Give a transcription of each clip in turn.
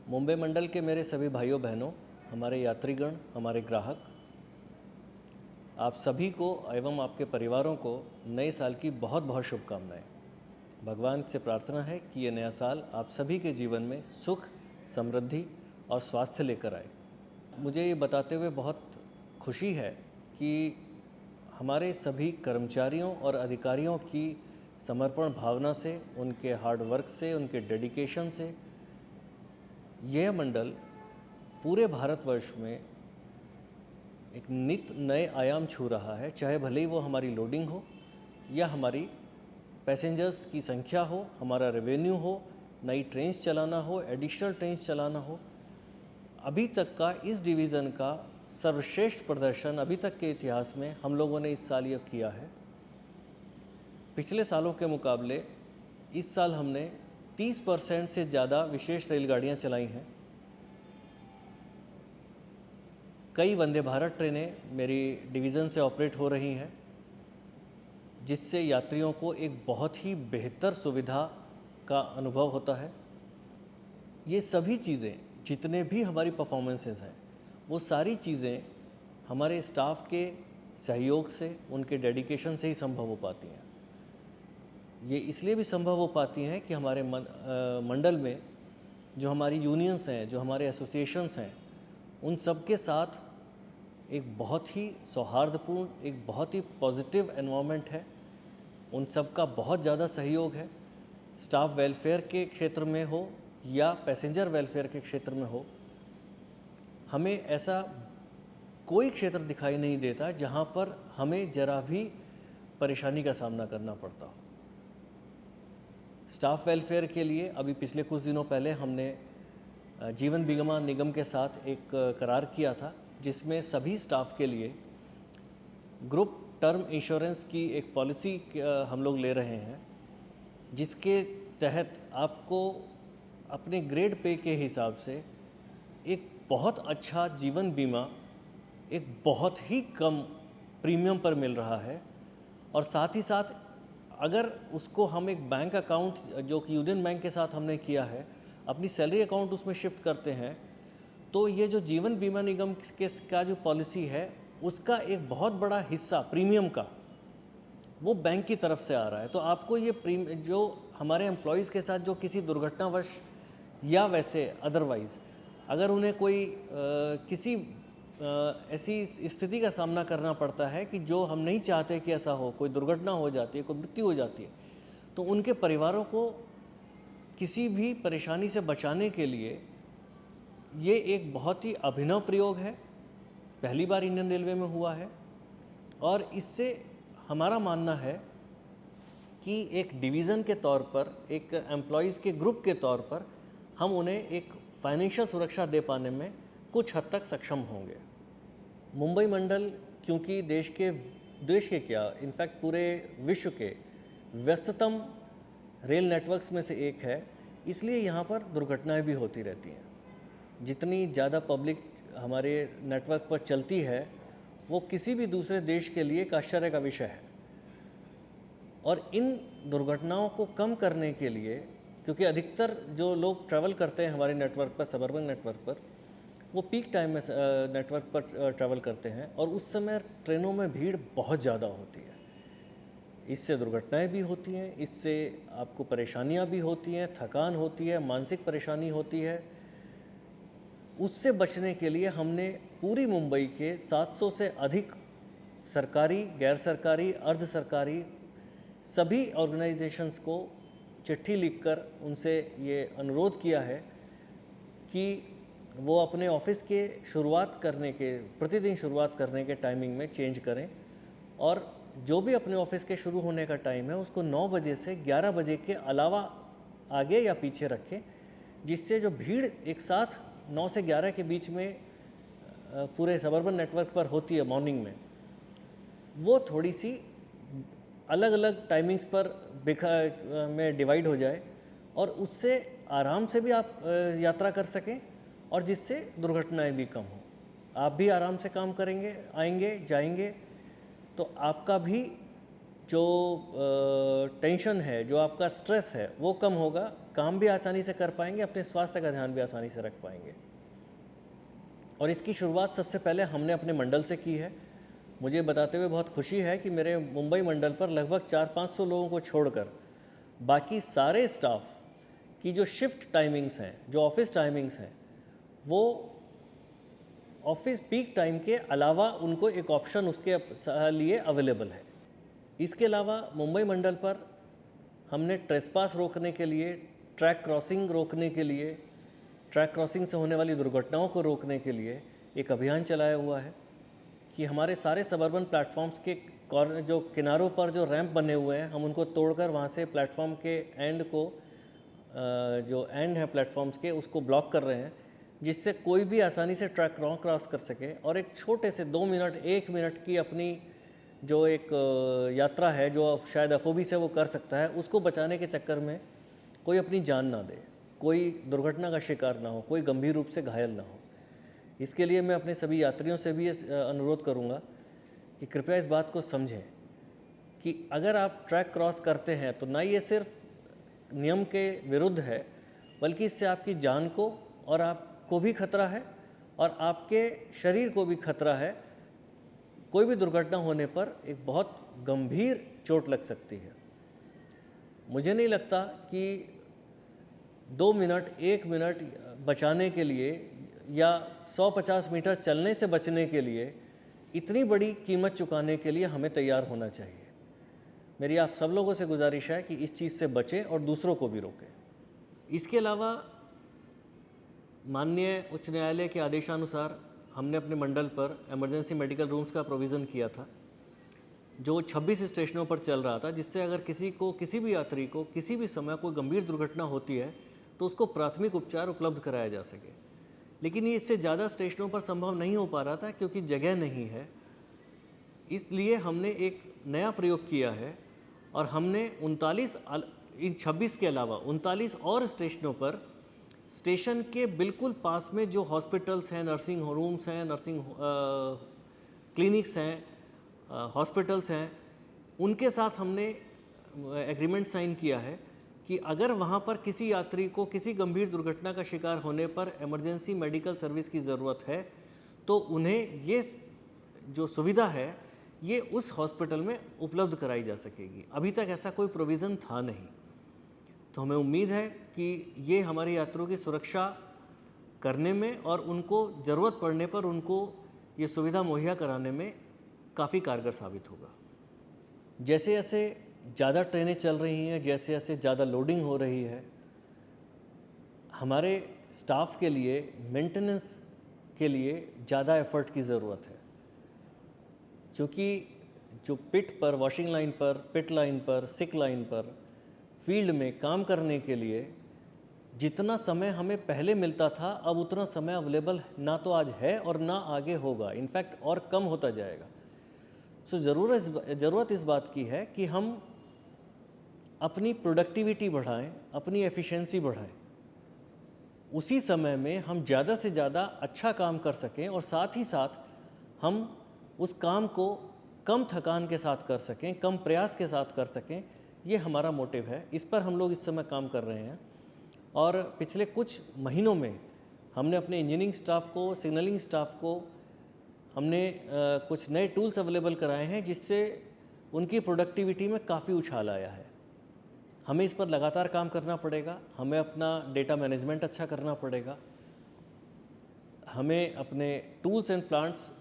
मुंबई मंडल के मेरे सभी भाइयों बहनों, हमारे यात्रीगण, हमारे ग्राहक, आप सभी को एवं आपके परिवारों को नए साल की बहुत बहुत शुभकामनाएं। भगवान से प्रार्थना है कि ये नया साल आप सभी के जीवन में सुख, समृद्धि और स्वास्थ्य लेकर आए। मुझे ये बताते हुए बहुत खुशी है कि हमारे सभी कर्मचारियों और अधिकारियों की समर्पण भावना से, उनके हार्ड वर्क से, उनके डेडिकेशन से यह मंडल पूरे भारतवर्ष में एक नित नए आयाम छू रहा है। चाहे भले ही वो हमारी लोडिंग हो या हमारी पैसेंजर्स की संख्या हो, हमारा रेवेन्यू हो, नई ट्रेन्स चलाना हो, एडिशनल ट्रेन्स चलाना हो। अभी तक का इस डिवीज़न का सर्वश्रेष्ठ प्रदर्शन अभी तक के इतिहास में हम लोगों ने इस साल ये किया है। पिछले सालों के मुकाबले इस साल हमने 30% से ज़्यादा विशेष रेलगाड़ियाँ चलाई हैं। कई वंदे भारत ट्रेनें मेरी डिवीज़न से ऑपरेट हो रही हैं, जिससे यात्रियों को एक बहुत ही बेहतर सुविधा का अनुभव होता है। ये सभी चीज़ें, जितने भी हमारी परफॉर्मेंसेस हैं, वो सारी चीज़ें हमारे स्टाफ के सहयोग से, उनके डेडिकेशन से ही संभव हो पाती हैं। ये इसलिए भी संभव हो पाती हैं कि हमारे मंडल में जो हमारी यूनियंस हैं, जो हमारे एसोसिएशंस हैं, उन सब के साथ एक बहुत ही सौहार्दपूर्ण, एक बहुत ही पॉजिटिव एनवायरनमेंट है। उन सब का बहुत ज़्यादा सहयोग है। स्टाफ वेलफेयर के क्षेत्र में हो या पैसेंजर वेलफेयर के क्षेत्र में हो, हमें ऐसा कोई क्षेत्र दिखाई नहीं देता जहाँ पर हमें ज़रा भी परेशानी का सामना करना पड़ता हो। स्टाफ वेलफेयर के लिए अभी पिछले कुछ दिनों पहले हमने जीवन बीमा निगम के साथ एक करार किया था, जिसमें सभी स्टाफ के लिए ग्रुप टर्म इंश्योरेंस की एक पॉलिसी हम लोग ले रहे हैं, जिसके तहत आपको अपने ग्रेड पे के हिसाब से एक बहुत अच्छा जीवन बीमा एक बहुत ही कम प्रीमियम पर मिल रहा है। और साथ ही साथ अगर उसको हम एक बैंक अकाउंट, जो कि यूनियन बैंक के साथ हमने किया है, अपनी सैलरी अकाउंट उसमें शिफ्ट करते हैं, तो ये जो जीवन बीमा निगम के का जो पॉलिसी है, उसका एक बहुत बड़ा हिस्सा प्रीमियम का वो बैंक की तरफ से आ रहा है। तो आपको ये जो हमारे एम्प्लॉयज़ के साथ जो किसी दुर्घटनावश या वैसे अदरवाइज़ अगर उन्हें कोई किसी ऐसी स्थिति का सामना करना पड़ता है कि जो हम नहीं चाहते कि ऐसा हो, कोई दुर्घटना हो जाती है, कोई मृत्यु हो जाती है, तो उनके परिवारों को किसी भी परेशानी से बचाने के लिए ये एक बहुत ही अभिनव प्रयोग है। पहली बार इंडियन रेलवे में हुआ है और इससे हमारा मानना है कि एक डिवीज़न के तौर पर, एक एम्प्लॉयज़ के ग्रुप के तौर पर हम उन्हें एक फाइनेंशियल सुरक्षा दे पाने में कुछ हद तक सक्षम होंगे। मुंबई मंडल क्योंकि देश के क्या, इनफैक्ट पूरे विश्व के व्यस्ततम रेल नेटवर्क्स में से एक है, इसलिए यहाँ पर दुर्घटनाएं भी होती रहती हैं। जितनी ज़्यादा पब्लिक हमारे नेटवर्क पर चलती है, वो किसी भी दूसरे देश के लिए एक आश्चर्य का विषय है। और इन दुर्घटनाओं को कम करने के लिए, क्योंकि अधिकतर जो लोग ट्रैवल करते हैं हमारे नेटवर्क पर, सबअर्बन नेटवर्क पर, वो पीक टाइम में नेटवर्क पर ट्रैवल करते हैं और उस समय ट्रेनों में भीड़ बहुत ज़्यादा होती है। इससे दुर्घटनाएं भी होती हैं, इससे आपको परेशानियां भी होती हैं, थकान होती है, मानसिक परेशानी होती है। उससे बचने के लिए हमने पूरी मुंबई के 700 से अधिक सरकारी, गैर सरकारी, अर्ध सरकारी सभी ऑर्गेनाइजेशंस को चिट्ठी लिखकर उनसे ये अनुरोध किया है कि वो अपने ऑफिस के प्रतिदिन शुरुआत करने के टाइमिंग में चेंज करें और जो भी अपने ऑफिस के शुरू होने का टाइम है उसको 9 बजे से 11 बजे के अलावा आगे या पीछे रखें, जिससे जो भीड़ एक साथ 9 से 11 के बीच में पूरे सबअर्बन नेटवर्क पर होती है मॉर्निंग में, वो थोड़ी सी अलग अलग टाइमिंग्स पर में डिवाइड हो जाए और उससे आराम से भी आप यात्रा कर सकें और जिससे दुर्घटनाएं भी कम हों। आप भी आराम से काम करेंगे, आएंगे, जाएंगे, तो आपका भी जो टेंशन है, जो आपका स्ट्रेस है, वो कम होगा, काम भी आसानी से कर पाएंगे, अपने स्वास्थ्य का ध्यान भी आसानी से रख पाएंगे। और इसकी शुरुआत सबसे पहले हमने अपने मंडल से की है। मुझे बताते हुए बहुत खुशी है कि मेरे मुंबई मंडल पर लगभग 400-500 लोगों को छोड़कर बाकी सारे स्टाफ की जो शिफ्ट टाइमिंग्स हैं, जो ऑफिस टाइमिंग्स हैं, वो ऑफिस पीक टाइम के अलावा उनको एक ऑप्शन उसके लिए अवेलेबल है। इसके अलावा मुंबई मंडल पर हमने ट्रेसपास रोकने के लिए, ट्रैक क्रॉसिंग रोकने के लिए, ट्रैक क्रॉसिंग से होने वाली दुर्घटनाओं को रोकने के लिए एक अभियान चलाया हुआ है कि हमारे सारे सबअर्बन प्लेटफॉर्म्स के जो किनारों पर जो रैंप बने हुए हैं, हम उनको तोड़कर वहाँ से प्लेटफॉर्म के एंड को, जो एंड है प्लेटफॉर्म्स के, उसको ब्लॉक कर रहे हैं, जिससे कोई भी आसानी से ट्रैक क्रॉस कर सके और एक छोटे से 2 मिनट 1 मिनट की अपनी जो एक यात्रा है, जो शायद एफओबी से वो कर सकता है, उसको बचाने के चक्कर में कोई अपनी जान ना दे, कोई दुर्घटना का शिकार ना हो, कोई गंभीर रूप से घायल ना हो। इसके लिए मैं अपने सभी यात्रियों से भी अनुरोध करूंगा कि कृपया इस बात को समझें कि अगर आप ट्रैक क्रॉस करते हैं तो ना ये सिर्फ नियम के विरुद्ध है, बल्कि इससे आपकी जान को और आपको भी खतरा है और आपके शरीर को भी खतरा है। कोई भी दुर्घटना होने पर एक बहुत गंभीर चोट लग सकती है। मुझे नहीं लगता कि 2 मिनट 1 मिनट बचाने के लिए या 150 मीटर चलने से बचने के लिए इतनी बड़ी कीमत चुकाने के लिए हमें तैयार होना चाहिए। मेरी आप सब लोगों से गुजारिश है कि इस चीज़ से बचें और दूसरों को भी रोकें। इसके अलावा माननीय उच्च न्यायालय के आदेशानुसार हमने अपने मंडल पर इमरजेंसी मेडिकल रूम्स का प्रोविज़न किया था, जो 26 स्टेशनों पर चल रहा था, जिससे अगर किसी भी यात्री को किसी भी समय कोई गंभीर दुर्घटना होती है तो उसको प्राथमिक उपचार उपलब्ध कराया जा सके। लेकिन ये इससे ज़्यादा स्टेशनों पर संभव नहीं हो पा रहा था क्योंकि जगह नहीं है। इसलिए हमने एक नया प्रयोग किया है और हमने इन 26 के अलावा 39 और स्टेशनों पर, स्टेशन के बिल्कुल पास में जो हॉस्पिटल्स हैं, नर्सिंग रूम्स हैं, नर्सिंग क्लिनिक्स हैं, हॉस्पिटल्स हैं, उनके साथ हमने एग्रीमेंट साइन किया है कि अगर वहाँ पर किसी यात्री को किसी गंभीर दुर्घटना का शिकार होने पर इमरजेंसी मेडिकल सर्विस की ज़रूरत है तो उन्हें ये जो सुविधा है ये उस हॉस्पिटल में उपलब्ध कराई जा सकेगी। अभी तक ऐसा कोई प्रोविज़न था नहीं, तो हमें उम्मीद है कि ये हमारे यात्रियों की सुरक्षा करने में और उनको ज़रूरत पड़ने पर उनको ये सुविधा मुहैया कराने में काफ़ी कारगर साबित होगा। जैसे जैसे ज़्यादा ट्रेनें चल रही हैं, जैसे जैसे ज़्यादा लोडिंग हो रही है, हमारे स्टाफ के लिए मेंटेनेंस के लिए ज़्यादा एफर्ट की ज़रूरत है, क्योंकि जो पिट पर, वॉशिंग लाइन पर, पिट लाइन पर, सिक लाइन पर, फील्ड में काम करने के लिए जितना समय हमें पहले मिलता था, अब उतना समय अवेलेबल ना तो आज है और ना आगे होगा, इनफैक्ट और कम होता जाएगा। सो ज़रूरत इस बात की है कि हम अपनी प्रोडक्टिविटी बढ़ाएं, अपनी एफिशिएंसी बढ़ाएं, उसी समय में हम ज़्यादा से ज़्यादा अच्छा काम कर सकें और साथ ही साथ हम उस काम को कम थकान के साथ कर सकें, कम प्रयास के साथ कर सकें। ये हमारा मोटिव है, इस पर हम लोग इस समय काम कर रहे हैं। और पिछले कुछ महीनों में हमने अपने इंजीनियरिंग स्टाफ को, सिग्नलिंग स्टाफ को हमने कुछ नए टूल्स अवेलेबल कराए हैं, जिससे उनकी प्रोडक्टिविटी में काफ़ी उछाल आया है। हमें इस पर लगातार काम करना पड़ेगा, हमें अपना डेटा मैनेजमेंट अच्छा करना पड़ेगा, हमें अपने टूल्स एंड प्लांट्स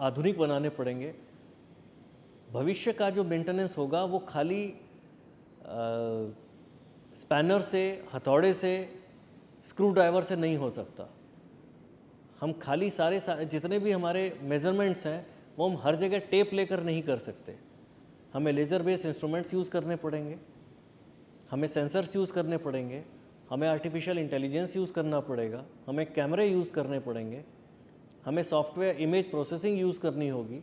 आधुनिक बनाने पड़ेंगे। भविष्य का जो मेंटेनेंस होगा वो खाली स्पैनर से, हथौड़े से, स्क्रू ड्राइवर से नहीं हो सकता। हम खाली सारे जितने भी हमारे मेज़रमेंट्स हैं वो हम हर जगह टेप लेकर नहीं कर सकते। हमें लेज़र बेस्ड इंस्ट्रूमेंट्स यूज़ करने पड़ेंगे, हमें सेंसर्स यूज़ करने पड़ेंगे, हमें आर्टिफिशियल इंटेलिजेंस यूज़ करना पड़ेगा, हमें कैमरे यूज़ करने पड़ेंगे, हमें सॉफ्टवेयर इमेज प्रोसेसिंग यूज़ करनी होगी।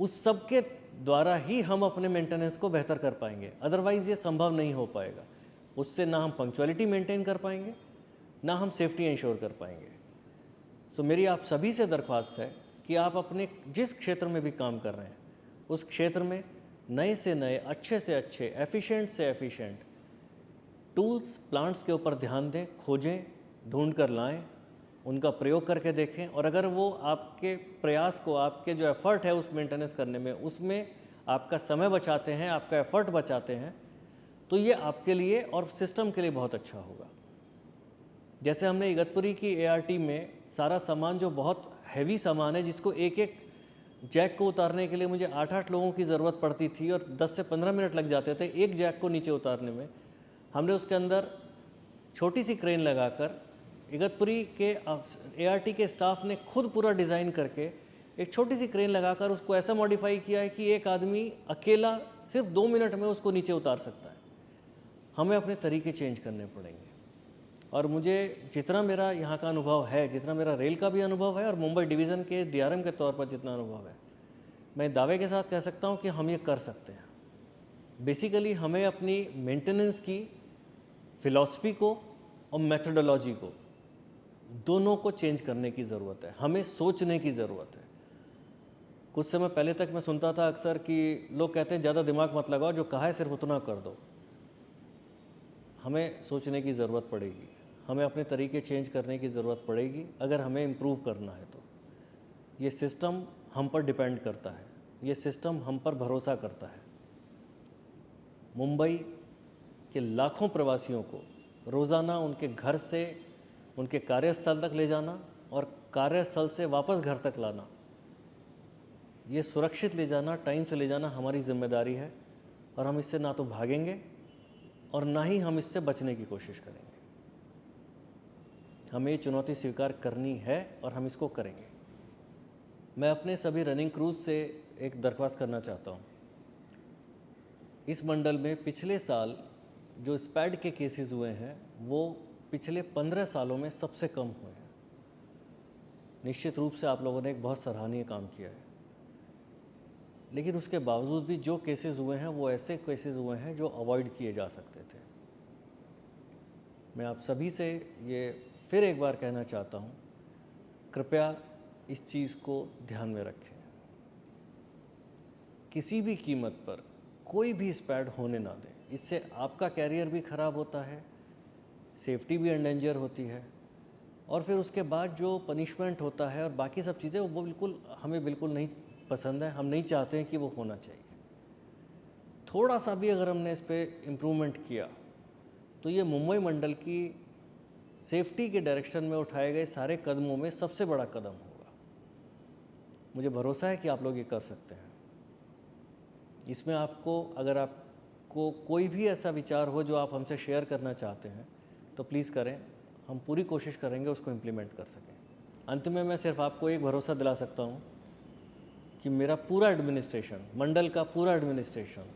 उस सब के द्वारा ही हम अपने मेंटेनेंस को बेहतर कर पाएंगे, अदरवाइज़ ये संभव नहीं हो पाएगा। उससे ना हम पंक्चुअलिटी मेंटेन कर पाएंगे, ना हम सेफ्टी इंश्योर कर पाएंगे। तो मेरी आप सभी से दरख्वास्त है कि आप अपने जिस क्षेत्र में भी काम कर रहे हैं उस क्षेत्र में नए से नए, अच्छे से अच्छे, एफिशिएंट से एफिशिएंट टूल्स प्लांट्स के ऊपर ध्यान दें, खोजें, ढूंढ कर लाएँ, उनका प्रयोग करके देखें, और अगर वो आपके प्रयास को, आपके जो एफ़र्ट है उस मेंटेनेंस करने में, उसमें आपका समय बचाते हैं, आपका एफ़र्ट बचाते हैं, तो ये आपके लिए और सिस्टम के लिए बहुत अच्छा होगा। जैसे हमने इगतपुरी की एआरटी में सारा सामान, जो बहुत हैवी सामान है, जिसको एक एक जैक को उतारने के लिए मुझे 8-8 लोगों की ज़रूरत पड़ती थी और 10 से 15 मिनट लग जाते थे एक जैक को नीचे उतारने में, हमने उसके अंदर छोटी सी क्रेन लगाकर इगतपुरी के एआरटी के स्टाफ ने खुद पूरा डिज़ाइन करके एक छोटी सी क्रेन लगाकर उसको ऐसा मॉडिफाई किया है कि एक आदमी अकेला सिर्फ 2 मिनट में उसको नीचे उतार सकता है। हमें अपने तरीके चेंज करने पड़ेंगे। और मुझे जितना मेरा यहाँ का अनुभव है, जितना मेरा रेल का भी अनुभव है और मुंबई डिवीज़न के डीआरएम के तौर पर जितना अनुभव है, मैं दावे के साथ कह सकता हूँ कि हम ये कर सकते हैं। बेसिकली हमें अपनी मेंटेनेंस की फ़िलॉसफी को और मेथोडोलॉजी को, दोनों को चेंज करने की ज़रूरत है। हमें सोचने की ज़रूरत है। कुछ समय पहले तक मैं सुनता था अक्सर कि लोग कहते हैं ज़्यादा दिमाग मत लगाओ, जो कहा है सिर्फ उतना कर दो। हमें सोचने की ज़रूरत पड़ेगी, हमें अपने तरीके चेंज करने की ज़रूरत पड़ेगी अगर हमें इम्प्रूव करना है तो। ये सिस्टम हम पर डिपेंड करता है, ये सिस्टम हम पर भरोसा करता है। मुंबई के लाखों प्रवासियों को रोज़ाना उनके घर से उनके कार्यस्थल तक ले जाना और कार्यस्थल से वापस घर तक लाना, ये सुरक्षित ले जाना, टाइम से ले जाना हमारी जिम्मेदारी है, और हम इससे ना तो भागेंगे और ना ही हम इससे बचने की कोशिश करेंगे। हमें ये चुनौती स्वीकार करनी है और हम इसको करेंगे। मैं अपने सभी रनिंग क्रूज से एक दरख्वास्त करना चाहता हूँ। इस मंडल में पिछले साल जो स्पैड के केसेस हुए हैं वो पिछले 15 सालों में सबसे कम हुए हैं। निश्चित रूप से आप लोगों ने एक बहुत सराहनीय काम किया है, लेकिन उसके बावजूद भी जो केसेस हुए हैं वो ऐसे केसेस हुए हैं जो अवॉइड किए जा सकते थे। मैं आप सभी से ये फिर एक बार कहना चाहता हूँ, कृपया इस चीज़ को ध्यान में रखें। किसी भी कीमत पर कोई भी स्पैड होने ना दें। इससे आपका कैरियर भी ख़राब होता है, सेफ्टी भी एंडेंजर होती है, और फिर उसके बाद जो पनिशमेंट होता है और बाकी सब चीज़ें, वो बिल्कुल हमें बिल्कुल नहीं पसंद है। हम नहीं चाहते हैं कि वो होना चाहिए। थोड़ा सा भी अगर हमने इस पर इम्प्रूवमेंट किया तो ये मुंबई मंडल की सेफ्टी के डायरेक्शन में उठाए गए सारे कदमों में सबसे बड़ा कदम होगा। मुझे भरोसा है कि आप लोग ये कर सकते हैं। इसमें आपको, अगर आपको कोई भी ऐसा विचार हो जो आप हमसे शेयर करना चाहते हैं तो प्लीज़ करें। हम पूरी कोशिश करेंगे उसको इम्प्लीमेंट कर सकें। अंत में मैं सिर्फ आपको एक भरोसा दिला सकता हूँ कि मेरा पूरा एडमिनिस्ट्रेशन, मंडल का पूरा एडमिनिस्ट्रेशन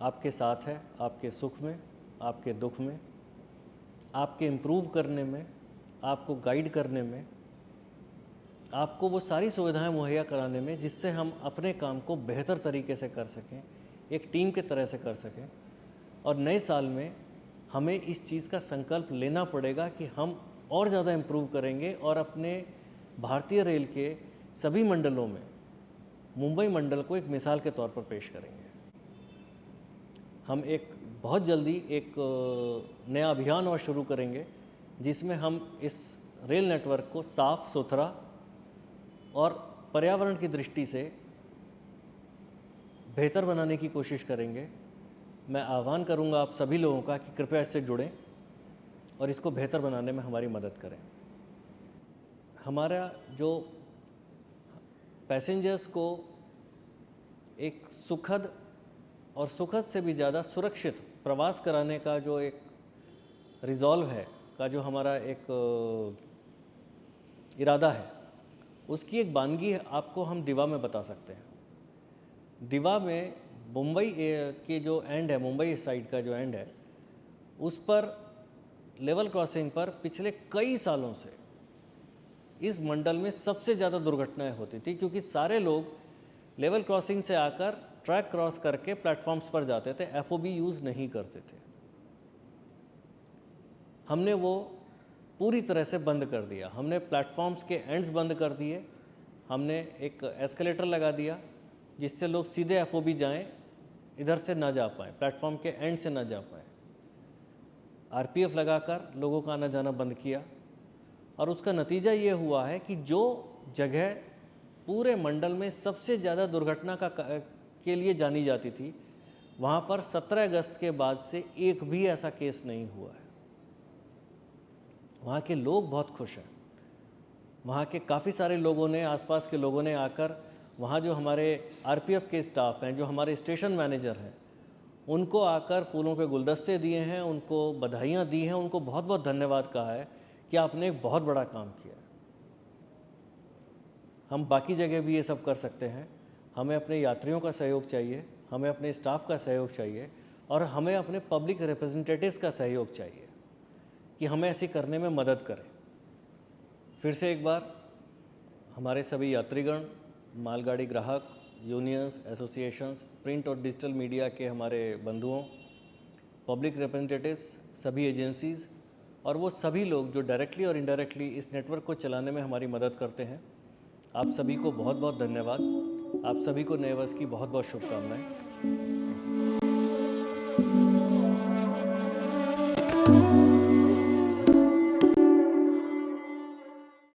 आपके साथ है, आपके सुख में, आपके दुख में, आपके इम्प्रूव करने में, आपको गाइड करने में, आपको वो सारी सुविधाएं मुहैया कराने में जिससे हम अपने काम को बेहतर तरीके से कर सकें, एक टीम के तरह से कर सकें। और नए साल में हमें इस चीज़ का संकल्प लेना पड़ेगा कि हम और ज़्यादा इम्प्रूव करेंगे और अपने भारतीय रेल के सभी मंडलों में मुंबई मंडल को एक मिसाल के तौर पर पेश करेंगे। हम एक बहुत जल्दी एक नया अभियान और शुरू करेंगे जिसमें हम इस रेल नेटवर्क को साफ़ सुथरा और पर्यावरण की दृष्टि से बेहतर बनाने की कोशिश करेंगे। मैं आह्वान करूंगा आप सभी लोगों का कि कृपया इससे जुड़ें और इसको बेहतर बनाने में हमारी मदद करें। हमारा जो पैसेंजर्स को एक सुखद और सुखद से भी ज़्यादा सुरक्षित प्रवास कराने का जो एक रिजॉल्व है, का जो हमारा एक इरादा है, उसकी एक बानगी आपको हम दिवा में बता सकते हैं। दिवा में मुंबई के जो एंड है, मुंबई साइड का जो एंड है, उस पर लेवल क्रॉसिंग पर पिछले कई सालों से इस मंडल में सबसे ज़्यादा दुर्घटनाएं होती थी, क्योंकि सारे लोग लेवल क्रॉसिंग से आकर ट्रैक क्रॉस करके प्लेटफॉर्म्स पर जाते थे, एफओबी यूज़ नहीं करते थे। हमने वो पूरी तरह से बंद कर दिया। हमने प्लेटफॉर्म्स के एंड्स बंद कर दिए, हमने एक एस्केलेटर लगा दिया जिससे लोग सीधे एफओबी जाएं, इधर से ना जा पाएँ, प्लेटफॉर्म के एंड से ना जा पाएँ। आरपीएफ लगाकर लोगों का आना जाना बंद किया और उसका नतीजा ये हुआ है कि जो जगह पूरे मंडल में सबसे ज़्यादा दुर्घटना के लिए जानी जाती थी, वहाँ पर 17 अगस्त के बाद से एक भी ऐसा केस नहीं हुआ है। वहाँ के लोग बहुत खुश हैं। वहाँ के काफ़ी सारे लोगों ने, आसपास के लोगों ने आकर वहाँ जो हमारे आरपीएफ के स्टाफ हैं, जो हमारे स्टेशन मैनेजर हैं, उनको आकर फूलों के गुलदस्ते दिए हैं, उनको बधाइयाँ दी हैं, उनको बहुत बहुत धन्यवाद कहा है कि आपने एक बहुत बड़ा काम किया है। हम बाकी जगह भी ये सब कर सकते हैं। हमें अपने यात्रियों का सहयोग चाहिए, हमें अपने स्टाफ का सहयोग चाहिए और हमें अपने पब्लिक रिप्रेजेंटेटिव्स का सहयोग चाहिए कि हमें ऐसे करने में मदद करें। फिर से एक बार हमारे सभी यात्रीगण, मालगाड़ी ग्राहक, यूनियंस, एसोसिएशंस, प्रिंट और डिजिटल मीडिया के हमारे बंधुओं, पब्लिक रिप्रेजेंटेटिव्स, सभी एजेंसीज़ और वो सभी लोग जो डायरेक्टली और इनडायरेक्टली इस नेटवर्क को चलाने में हमारी मदद करते हैं, आप सभी को बहुत बहुत धन्यवाद। आप सभी को नए वर्ष की बहुत बहुत शुभकामनाएं।